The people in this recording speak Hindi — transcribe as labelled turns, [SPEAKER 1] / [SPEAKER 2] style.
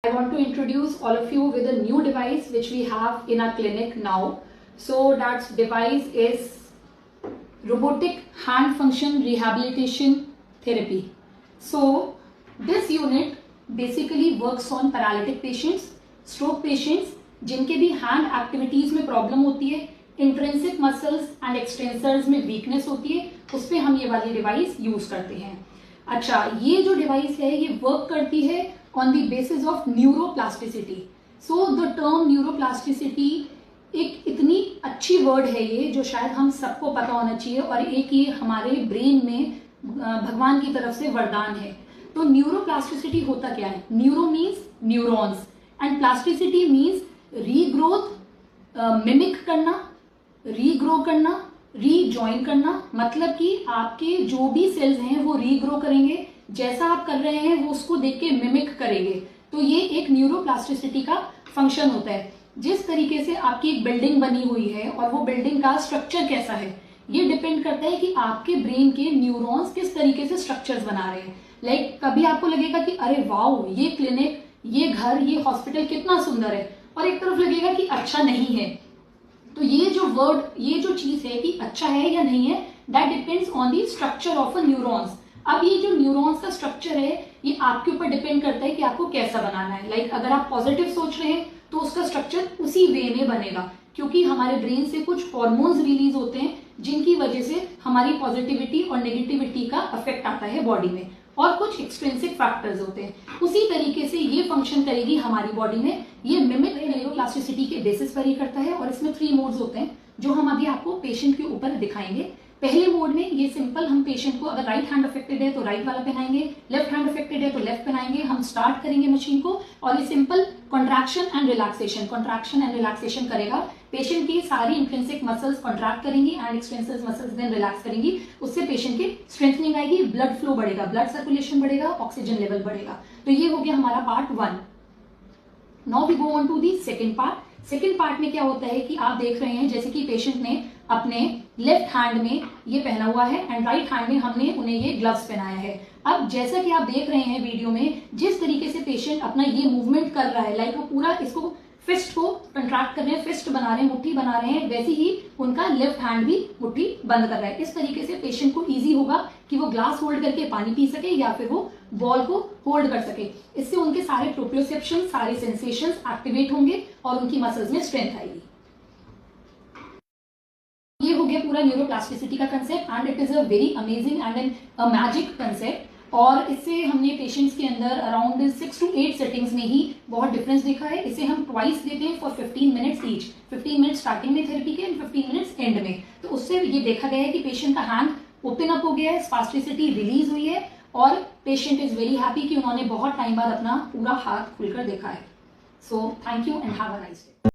[SPEAKER 1] I want to introduce all of you with a new device which we have in our clinic now. So that device is robotic hand function rehabilitation therapy. So this unit basically works on paralytic patients, stroke patients जिनके भी हैंड एक्टिविटीज में प्रॉब्लम होती है, इंट्रिंसिक मसल्स एंड एक्सटेंसर्स में वीकनेस होती है, उस पर हम ये वाली डिवाइस यूज करते हैं. अच्छा, ये जो डिवाइस है ये वर्क करती है on the basis of neuroplasticity. So the term neuroplasticity एक इतनी अच्छी वर्ड है ये जो शायद हम सबको पता होना चाहिए, और एक ये हमारे ब्रेन में भगवान की तरफ से वरदान है. तो न्यूरोप्लास्टिसिटी होता क्या है? Neuro means neurons and plasticity means regrowth, mimic करना, रीग्रो करना, रीजॉइन करना. मतलब कि आपके जो भी सेल्स हैं वो रीग्रो करेंगे, जैसा आप कर रहे हैं वो उसको देख के मिमिक करेंगे. तो ये एक न्यूरोप्लास्टिसिटी का फंक्शन होता है. जिस तरीके से आपकी एक बिल्डिंग बनी हुई है और वो बिल्डिंग का स्ट्रक्चर कैसा है ये डिपेंड करता है कि आपके ब्रेन के न्यूरॉन्स किस तरीके से स्ट्रक्चर्स बना रहे हैं. लाइक कभी आपको लगेगा कि अरे वाओ, ये क्लिनिक, ये घर, ये हॉस्पिटल कितना सुंदर है, और एक तरफ लगेगा कि अच्छा नहीं है. तो ये जो वर्ड, ये जो चीज है कि अच्छा है या नहीं है, that depends on the structure of a neurons. अब ये जो न्यूरॉन्स का स्ट्रक्चर है ये आपके ऊपर डिपेंड करता है कि आपको कैसा बनाना है. लाइक अगर आप पॉजिटिव सोच रहे हैं तो उसका स्ट्रक्चर उसी वे में बनेगा, क्योंकि हमारे ब्रेन से कुछ हॉर्मोन्स रिलीज होते हैं जिनकी वजह से हमारी पॉजिटिविटी और नेगेटिविटी का इफेक्ट आता है बॉडी में, और कुछ एक्सट्रिंसिक फैक्टर्स होते हैं. उसी तरीके से ये फंक्शन करेगी हमारी बॉडी में. ये मिमिक न्यूरोप्लास्टिसिटी के बेसिस पर ही करता है, और इसमें 3 मोड्स होते हैं जो हम अभी आपको पेशेंट के ऊपर दिखाएंगे. पहले मोड में ये सिंपल, हम पेशेंट को अगर राइट हैंड अफेक्टेड है तो राइट वाला पहनाएंगे, लेफ्ट हैंड अफेक्टेड है तो लेफ्ट पहनाएंगे. हम स्टार्ट करेंगे मशीन को और ये सिंपल कॉन्ट्रैक्शन एंड रिलैक्सेशन करेगा. पेशेंट की सारी इंट्रिंसिक मसल्स कॉन्ट्रैक्ट करेंगी and extensive muscles then relax करेंगी. उससे पेशेंट की स्ट्रेंथनिंग आएगी, ब्लड फ्लो बढ़ेगा, ब्लड सर्कुलेशन बढ़ेगा, ऑक्सीजन लेवल बढ़ेगा. तो ये हो गया हमारा part 1. Now we go on to the second part. Second part में क्या होता है कि आप देख रहे हैं जैसे कि पेशेंट ने अपने लेफ्ट हैंड में ये पहना हुआ है एंड राइट हैंड में हमने उन्हें ये ग्लव्स पहनाया है. अब जैसा कि आप देख रहे हैं वीडियो में, जिस तरीके से पेशेंट अपना ये मूवमेंट कर रहा है, लाइक वो पूरा इसको फिस्ट को कंट्रैक्ट कर रहे हैं, फिस्ट बना रहे हैं, मुट्ठी बना रहे हैं, वैसे ही उनका लेफ्ट हैंड भी मुट्ठी बंद कर रहा है. इस तरीके से पेशेंट को इजी होगा कि वो ग्लास होल्ड करके पानी पी सके या फिर वो बॉल को होल्ड कर सके. इससे उनके सारे प्रोप्रियोसेप्शन, सारे सेंसेशंस एक्टिवेट होंगे और उनकी मसल्स में स्ट्रेंथ आएगी. ये हो गया पूरा न्यूरोप्लास्टिसिटी का concept, and it is a very amazing and a magic concept. और इससे हमने पेशेंट्स के अंदर अराउंड 6 to 8 सेटिंग्स में ही बहुत डिफरेंस देखा है. इसे हम ट्वाइस देते हैं for 15 minutes each. 15 minute starting में थेरेपी के एंड 15 मिनट्स एंड में. तो उससे ये देखा गया है कि पेशेंट का हैंड ओपन अप हो गया है, स्पास्टिसिटी रिलीज हुई है, और पेशेंट इज वेरी हैप्पी कि उन्होंने बहुत टाइम बाद अपना पूरा हाथ खुलकर देखा है. So thank you and have a nice day.